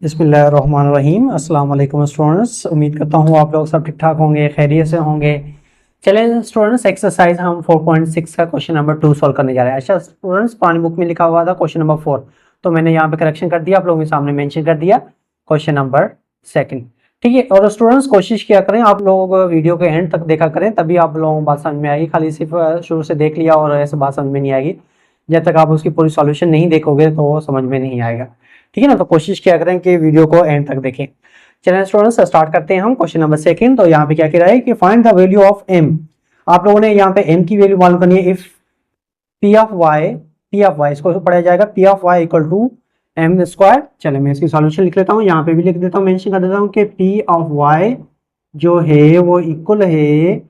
बिस्मिल्लाहिर्रहमानिर्रहीम। अस्सलाम वालेकुम स्टूडेंट्स, उम्मीद करता हूँ आप लोग सब ठीक ठाक होंगे, खैरियत से होंगे। चलें स्टूडेंट्स, एक्सरसाइज हम 4.6 का क्वेश्चन नंबर 2 सॉल्व करने जा रहे हैं। अच्छा स्टूडेंट्स, पुरानी बुक में लिखा हुआ था क्वेश्चन नंबर 4, तो मैंने यहाँ पे करेक्शन कर दिया, आप लोगों के सामने मेंशन कर दिया क्वेश्चन नंबर 2। ठीक है। और स्टूडेंट्स कोशिश किया करें आप लोग वीडियो के एंड तक देखा करें, तभी आप लोगों को बात समझ में आएगी। खाली सिर्फ शुरू से देख लिया और ऐसे बात समझ में नहीं आएगी। जब तक आप उसकी पूरी सॉल्यूशन नहीं देखोगे तो वो समझ में नहीं आएगा। ठीक है ना, तो कोशिश किया करें कि वीडियो को एंड तक देखें। चलिए स्टूडेंट्स, स्टार्ट करते हैं हम क्वेश्चन नंबर 2। तो यहाँ पे क्या कह रहा है कि find the value of M. आप लोगों ने यहाँ पे एम की वैल्यू मालूम करनी है। इफ पी ऑफ वाई इसको पढ़ा जाएगा P of Y equal to M square. चले मैं इसकी सॉल्यूशन लिख लेता हूँ, यहाँ पे भी लिख देता हूँ, मेंशन कर देता हूँ कि पी ऑफ वाई जो है वो इक्वल है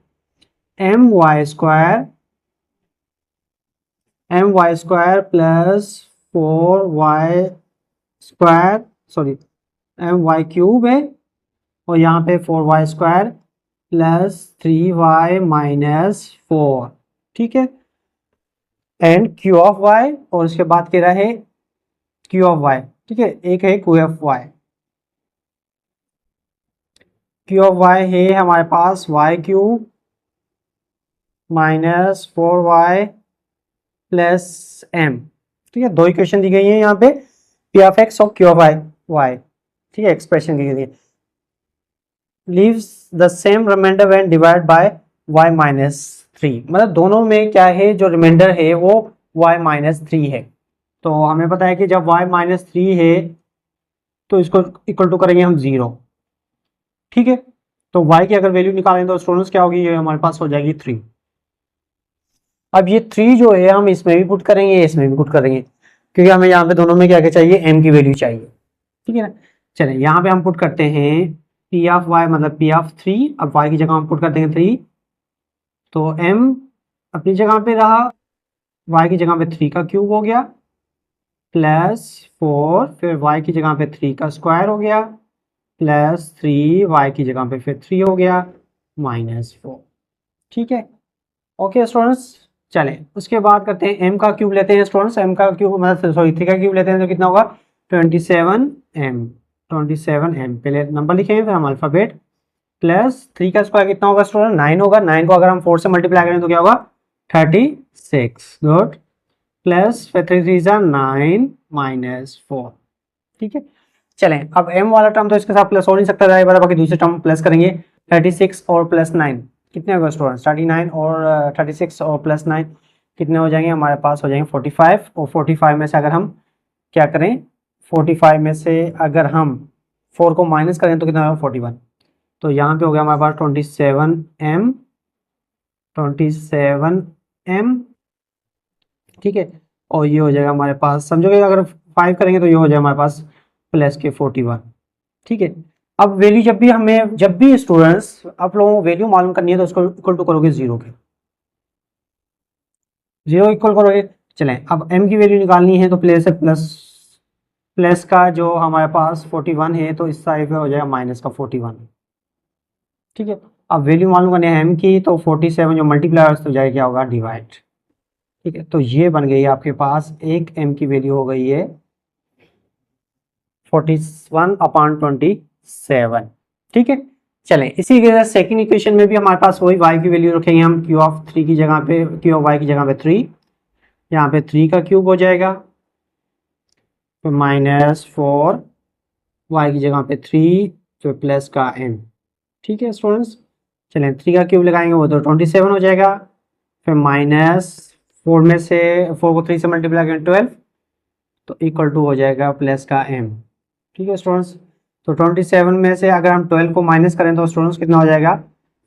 M Y square plus 4y square, sorry M Y cube है, और यहाँ पे 4y square plus 3y minus 4। ठीक है, एंड क्यू ऑफ वाई, और इसके बाद कह रहा है क्यू ऑफ वाई। ठीक है, एक है Q of Y. Q of Y है हमारे पास Y cube minus 4y plus m। ठीक है, दो इक्वेशन दी गई है यहाँ पे, पी ऑफ एक्स और क्यू ऑफ वाई। ठीक है, एक्सप्रेशन दी गई है। Leaves the same remainder when divide by y minus 3। मतलब दोनों में क्या है, जो रिमाइंडर है वो y माइनस 3 है। तो हमें पता है कि जब y माइनस 3 है तो इसको इक्वल टू करेंगे हम 0। ठीक है, तो y की अगर वैल्यू निकालें तो स्टूडेंट्स क्या होगी, ये हमारे पास हो जाएगी 3। अब ये 3 जो है हम इसमें भी पुट करेंगे, इसमें भी पुट करेंगे, क्योंकि हमें यहाँ पे दोनों में क्या क्या चाहिए, m की वैल्यू चाहिए। ठीक है ना, चलिए यहाँ पे हम पुट करते हैं पी ऑफ वाई मतलब पी ऑफ 3। अब y की जगह हम पुट करते हैं 3, तो m अपनी जगह पे रहा, y की जगह पे 3 का क्यूब हो गया प्लस 4, फिर y की जगह पे 3 का स्क्वायर हो गया प्लस 3, y की जगह पे फिर 3 हो गया माइनस 4। ठीक है, ओके स्टूडेंट्स। चलें उसके बाद करते हैं m का क्यूब लेते हैं स्टूडेंट्स। m का क्यूब मतलब सॉरी 3 का क्यूब लेते हैं तो कितना होगा 27m। पहले नंबर लिखेंगे फिर हम अल्फाबेट, प्लस 3 का स्क्वायर कितना होगा स्टूडेंट 9 होगा। 9 को अगर हम 4 से मल्टीप्लाई करें तो क्या होगा 36। गुड, प्लस फिर 3 3 जा 9 माइनस 4। ठीक है, चलें अब m वाला टर्म तो इसके साथ प्लस हो नहीं सकता है, बाकी दूसरे टर्म प्लस करेंगे। 36 और प्लस 9 कितने होगा स्टूडेंट्स, 39 और 36 और प्लस 9 कितने हो जाएंगे, हमारे पास हो जाएंगे 45। और 45 में से अगर हम क्या करें, 45 में से अगर हम 4 को माइनस करें तो कितना होगा 41। तो यहाँ पे हो गया हमारे पास 27m। ठीक है, और ये हो जाएगा हमारे पास, समझोगे अगर 5 करेंगे तो ये हो जाएगा हमारे पास प्लस के 41। ठीक है, अब वैल्यू जब भी स्टूडेंट्स आप लोगों को वैल्यू मालूम करनी है तो उसको इक्वल टू करोगे 0 के, 0 इक्वल करोगे। चलें अब m की वैल्यू निकालनी है तो प्लस का जो हमारे पास 41 है तो इस साइड पे हो जाएगा माइनस का 41। ठीक है, अब वैल्यू मालूम करनी है m की, तो 47 जो मल्टीप्लाई तो जाएगा क्या होगा डिवाइड। ठीक है, तो ये बन गई आपके पास एक m की वैल्यू हो गई है 41/27। ठीक है, चलें इसी के सेकंड इक्वेशन में भी हमारे पास वही y की वैल्यू रखेंगे हम, क्यू ऑफ 3 की जगह पे, क्यू ऑफ y की जगह पे 3, यहाँ पे 3 का क्यूब हो जाएगा तो माइनस 4, y की जगह पे 3 तो प्लस का m। ठीक है स्टूडेंट्स, चलें 3 का क्यूब लगाएंगे वो तो 27 हो जाएगा, फिर माइनस 4 में से 4 को 3 से मल्टीप्लाई करें 12 तो इक्वल टू हो जाएगा प्लस का m। ठीक है स्टूडेंट्स, तो 27 में से अगर हम 12 को माइनस करें तो स्टूडेंट्स कितना हो जाएगा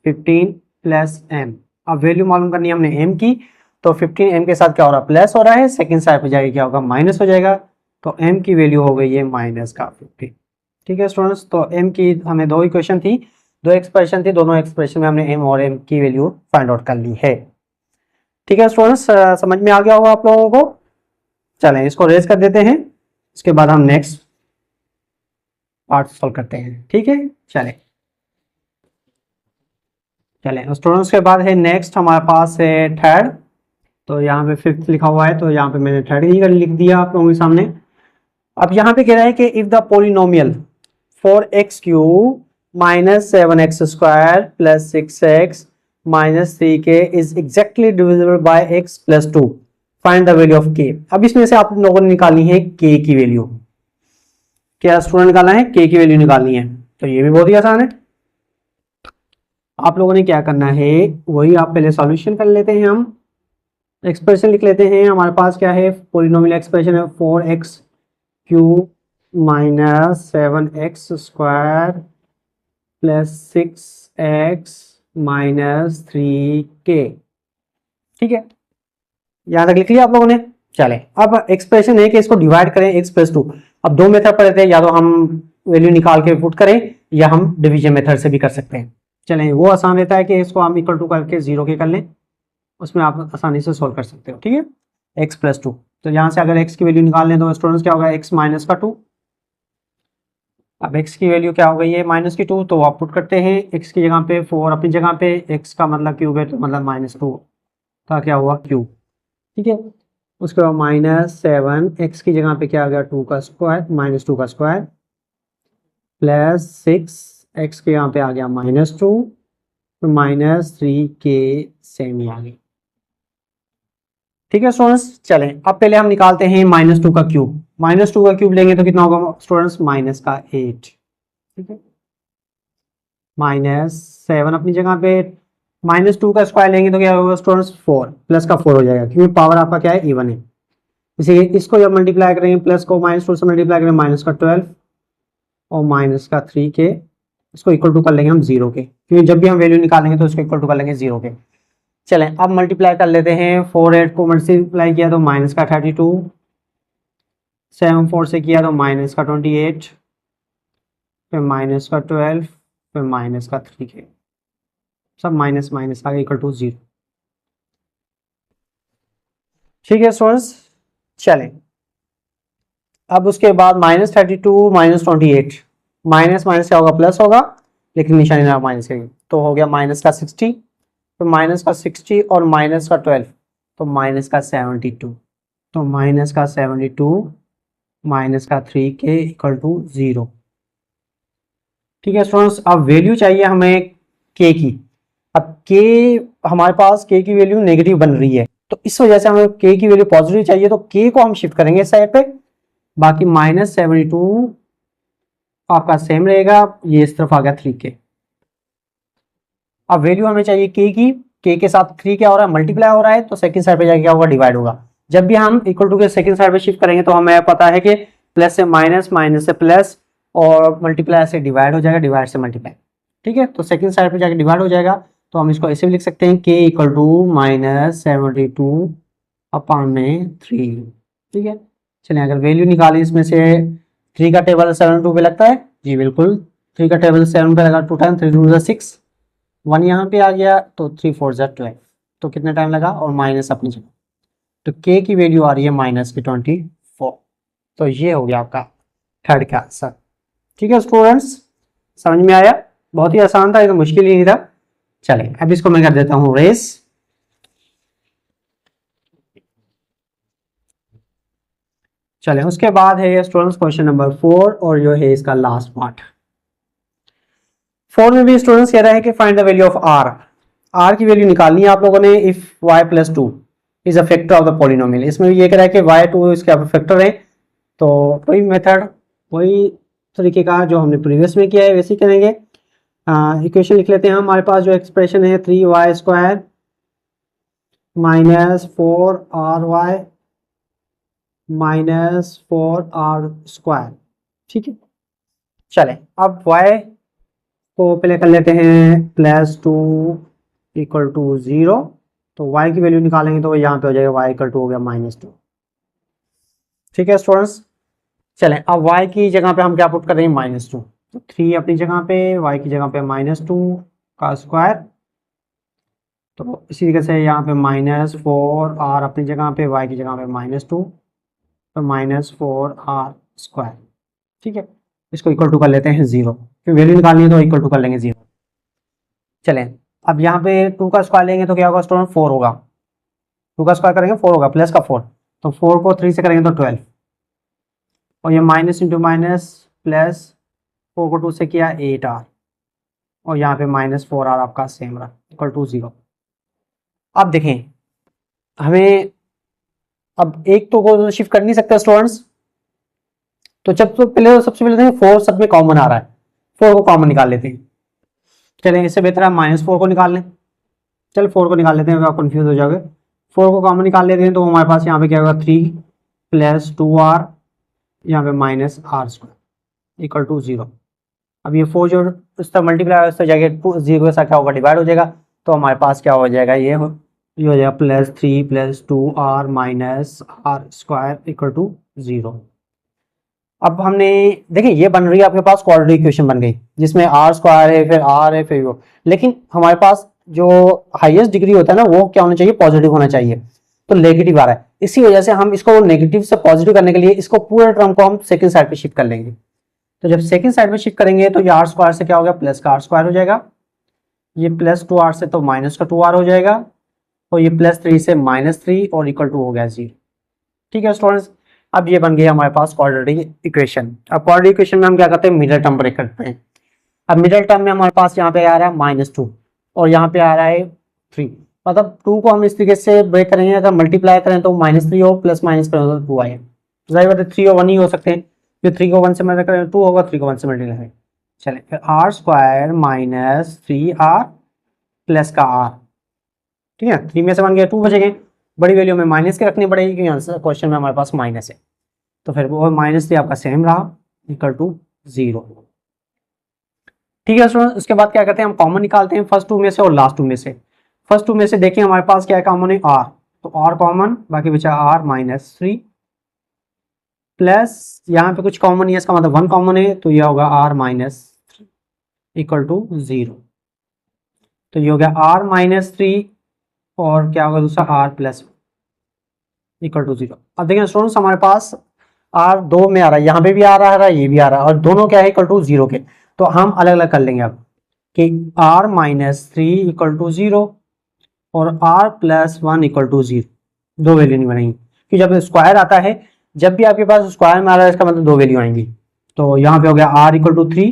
15 प्लस m। अब वैल्यू मालूम करनी है हमने m की, तो 15 m के साथ क्या हो रहा है प्लस हो रहा है, सेकंड साइड पे जाएगा क्या होगा माइनस हो जाएगा, तो m की वैल्यू हो गई है माइनस का 15। ठीक है स्टूडेंट्स, तो m की हमें दो एक्सप्रेशन थी, दोनों एक्सप्रेशन में हमने m और m की वैल्यू फाइंड आउट कर ली है। ठीक है स्टूडेंट्स, समझ में आ गया होगा आप लोगों को। चलें इसको रेज कर देते हैं, इसके बाद हम नेक्स्ट पार्ट सॉल्व करते हैं। ठीक है, चलें स्टूडेंट्स के बाद है नेक्स्ट हमारे पास है थर्ड। तो यहाँ पे 5th लिखा हुआ है तो यहाँ पे मैंने थर्ड ही लिख दिया आप लोगों के सामने। अब यहाँ पे कह रहा है कि if the polynomial 4x³ minus 7x square plus 6x minus 3k is exactly divisible by x plus 2, find the value of k। अब इसमें से आप लोगों ने निकालनी है k की वैल्यू। क्या स्टूडेंट निकालना है? k की वैल्यू निकालनी है। तो ये भी बहुत ही आसान है। आप लोगों ने क्या करना है, वही आप पहले सॉल्यूशन कर लेते हैं। हम एक्सप्रेशन लिख लेते हैं। हमारे पास क्या है? पोलिनोमियल एक्सप्रेशन है 4x³ minus 7x square plus 6x minus 3k। ठीक है, यहां तक लिख लिया आप लोगों ने। चले, अब एक्सप्रेशन है कि इसको डिवाइड करें x प्लस 2। अब दो मेथड पड़े थे, या तो हम वैल्यू निकाल के पुट करें या हम डिवीजन मेथड से भी कर सकते हैं। चलें, वो आसान रहता है कि इसको हम इक्वल टू करके 0 के कर लें, उसमें आप आसानी से सोल्व कर सकते हो। ठीक है, x प्लस 2। तो यहाँ से अगर x की वैल्यू निकाल लें तो स्टूडेंट्स क्या होगा? x माइनस का 2। अब x की वैल्यू क्या हो गई है? माइनस की 2। तो आप पुट करते हैं x की जगह पे 4 अपनी जगह पे, x का मतलब क्यूब है तो मतलब -2 का क्या हुआ? क्यूब। ठीक है, उसके बाद -7 x की जगह पे क्या आ गया? 2 का स्क्वायर, -2 का स्क्वायर प्लस 6 x के यहाँ पे आ गया -2 तो -3k सेम ही आ गई। ठीक है स्टूडेंट्स, चलें अब पहले हम निकालते हैं -2 का क्यूब। -2 का क्यूब लेंगे तो कितना होगा स्टूडेंट्स? -8। ठीक है, -7 अपनी जगह पे, -2 का स्क्वायर लेंगे तो क्या होगा स्टूडेंट्स? 4 प्लस का 4 हो जाएगा, क्योंकि पावर आपका क्या है? इवन है। इसे इसको जब मल्टीप्लाई करेंगे, प्लस को -2 से मल्टीप्लाई करेंगे, -12 और -3k, इसको इक्वल टू कर लेंगे हम 0 के, क्योंकि जब भी हम वैल्यू निकालेंगे तो इसको इक्वल टू कर लेंगे 0 के। चलें, अब मल्टीप्लाई कर लेते हैं। 4 8 को मल्टीप्लाई किया तो -32, 7 4 से किया तो -28, फिर -12, फिर -3k, सब माइनस माइनस आ गया इक्वल टू 0। ठीक है स्टूडेंट्स, चलें अब उसके बाद -32 -28, माइनस माइनस क्या होगा? प्लस होगा, लेकिन निशानी ना माइनस की, तो हो गया -60, तो -60 और -12 तो -72, तो -72 -3k इक्वल टू 0। ठीक है स्टूडेंट्स, अब वैल्यू चाहिए हमें k की। अब k, हमारे पास k की वैल्यू नेगेटिव बन रही है, तो इस वजह से हमें k की वैल्यू पॉजिटिव चाहिए, तो k को हम शिफ्ट करेंगे इस साइड पे। बाकी -72 आपका सेम रहेगा, ये इस तरफ आ गया 3k। अब वैल्यू हमें चाहिए k की, k के साथ 3 क्या हो रहा है? मल्टीप्लाई हो रहा है, तो सेकंड साइड पे जाके क्या होगा? डिवाइड होगा। जब भी हम इक्वल टू के सेकंड साइड पे शिफ्ट करेंगे तो हमें पता है कि प्लस से माइनस, माइनस से प्लस और मल्टीप्लाई से डिवाइड हो जाएगा, डिवाइड से मल्टीप्लाई। ठीक है, तो सेकंड साइड पे जाके डिवाइड हो जाएगा, तो हम इसको ऐसे भी लिख सकते हैं k इक्वल टू -72 अपॉन में 3। ठीक है, चलिए अगर वैल्यू निकालें इसमें से, 3 का टेबल 72 पे लगता है जी, बिल्कुल 3 का टेबल 7 पे लगा, 2 टाइम 3 2 6, 1 यहाँ पे आ गया, तो 3 4 12, तो कितना टाइम लगा? और माइनस अपनी जगह, तो k की वैल्यू आ रही है -24। तो ये हो गया आपका थर्ड का आंसर। ठीक है स्टूडेंट्स, समझ में आया? बहुत ही आसान था, ये तो मुश्किल ही नहीं था। चलें अब इसको मैं कर देता हूं रेस। चलें, उसके बाद है स्टूडेंट्स क्वेश्चन नंबर 4, और जो है इसका लास्ट पार्ट। 4 में भी स्टूडेंट्स कह रहा है कि find the value of r। r की वैल्यू निकालनी है आप लोगों ने if y plus 2 is a factor of the polynomial. इसमें भी ये कह रहा है कि y2 इसके फैक्टर है, तो वही मेथड, वही तरीके का जो हमने प्रीवियस में किया है वैसे ही करेंगे। इक्वेशन लिख लेते हैं। हमारे पास जो एक्सप्रेशन है 3y square -4ry -4r square. ठीक है, चलें अब y को पहले कर लेते हैं +2 इक्वल टू 0, तो y की वैल्यू निकालेंगे तो यहाँ पे हो जाएगा y इक्वल टू हो गया -2। ठीक है स्टूडेंट्स, चलें अब y की जगह पे हम क्या पुट कर रहे हैं? -2, तो 3 अपनी जगह पे, y की जगह पे -2 का स्क्वायर, तो इसी तरीके से यहाँ पे -4r अपनी जगह पे, y की जगह पे -2 तो -4r स्क्वायर। ठीक है, इसको इक्वल टू कर लेते हैं 0, क्योंकि वैल्यू निकालनी है तो इक्वल टू कर लेंगे 0। चलें अब यहाँ पे 2 का स्क्वायर लेंगे तो क्या होगा स्टूडेंट? 4 होगा। 2 का स्क्वायर करेंगे 4 होगा, प्लस का 4, तो 4 को 3 से करेंगे तो 12, और ये माइनस इंटू माइनस प्लस 4 को 2 से किया 8r और यहाँ पे -4r आपका सेम रहा इक्वल टू 0। अब देखें हमें अब एक तो को शिफ्ट कर नहीं सकते स्टूडेंट्स, तो जब तो पहले सबसे पहले देखें 4 सब में कॉमन आ रहा है, 4 को कॉमन निकाल लेते हैं। चलें इससे बेहतर है -4 को निकाल लें। चल 4 को निकाल लेते हैं, आप कंफ्यूज हो जाओगे। 4 को कॉमन निकाल लेते हैं तो हमारे पास यहाँ पे क्या होगा 3 + 2r यहाँ पे -r² इक्वल टू 0। अब ये 4 जो इस तरह मल्टीप्लाई इस तरह जाएगा 0 के साथ क्या होगा डिवाइड हो जाएगा, तो हमारे पास क्या हो जाएगा ये हो जाएगा +3 + 2r -r² इक्वल टू 0। अब हमने देखिए ये बन रही है आपके पास क्वाड्रेटिक इक्वेशन बन गई जिसमें r² है फिर r है फिर वो, लेकिन हमारे पास जो हाईएस्ट डिग्री होता है ना वो क्या होना चाहिए, पॉजिटिव होना चाहिए, तो नेगेटिव आ रहा है। इसी वजह से हम इसको नेगेटिव से पॉजिटिव करने के लिए इसको पूरे टर्म को हम सेकंड साइड पे शिफ्ट कर लेंगे। तो जब सेकंड साइड में शिफ्ट करेंगे तो ये r² से क्या हो गया प्लस का r² हो जाएगा, ये +2r से तो माइनस का 2r हो जाएगा और ये +3 से -3 और इक्वल टू हो गया 0। ठीक है स्टूडेंट्स, अब ये बन गया हमारे पास क्वाड्रेटिक इक्वेशन। अब क्वाड्रेटिक इक्वेशन में हम क्या करते हैं, मिडिल टर्म ब्रेक करते हैं। अब मिडिल टर्म में हमारे पास यहाँ पे आ रहा है -2 और यहाँ पे आ रहा है 3, मतलब 2 को हम इस तरीके से ब्रेक करेंगे, अगर मल्टीप्लाई करें तो -3 हो प्लस माइनस करें तो 2 आए। जाहिर बात है 3 और 1 ही हो सकते हैं, जो 3 को 1 से मल्टीप्लाई करें 2 होगा, 3 को 1 से मल्टीप्लाई करें। चलें फिर r² - 3r प्लस का r, ठीक है 3 में से 1 गया 2 बचेंगे, बड़ी वैल्यू में माइनस के रखनी पड़ेगी क्योंकि आंसर क्वेश्चन में हमारे पास माइनस है, तो फिर वो -3 आपका सेम रहा इक्वल टू 0। ठीक है स्टूडेंट, उसके बाद क्या करते हैं हम कॉमन निकालते हैं फर्स्ट 2 में से और लास्ट 2 में से। फर्स्ट 2 में से देखिए हमारे पास क्या है कॉमन है r, तो r कॉमन, बाकी बचा r -3 प्लस यहाँ पे कुछ कॉमन नहीं है, इसका मतलब 1 कॉमन है तो यह होगा r -3 इक्वल टू 0। तो ये हो गया r -3 और क्या होगा दूसरा r + इक्वल टू 0। अब देखिए स्टूडेंट्स हमारे पास r 2 में आ रहा है, यहाँ पे भी आ रहा है ये भी आ रहा है और दोनों क्या है इक्वल टू 0 के, तो हम अलग अलग कर लेंगे अब कि r -3 इक्वल टू 0 और r + 1 इक्वल टू 0, दो वैल्यू नहीं बनेंगी कि जब स्क्वायर आता है, जब भी आपके पास स्क्वायर में आ रहा है इसका मतलब दो वैल्यू आएंगी। तो यहाँ पे हो गया r इक्वल टू 3,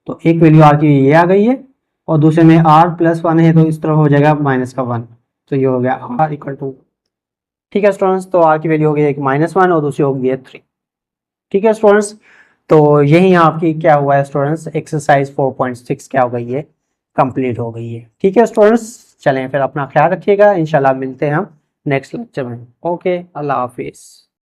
तो एक वैल्यू r की ये आ गई है और दूसरे में r + 1 है तो इस तरह हो जाएगा -1, तो ये हो गया r इक्वल टू। ठीक है स्टूडेंट्स, तो r की वैल्यू हो गई एक -1 और दूसरी हो गई है 3। ठीक है स्टूडेंट्स, तो यही आपकी क्या हुआ है स्टूडेंट्स, एक्सरसाइज 4.6 क्या हो गई है, कंप्लीट हो गई है। ठीक है स्टूडेंट्स, चलें फिर अपना ख्याल रखिएगा, इंशाल्लाह मिलते हैं हम नेक्स्ट लेक्चर में। ओके, अल्लाह हाफिज़।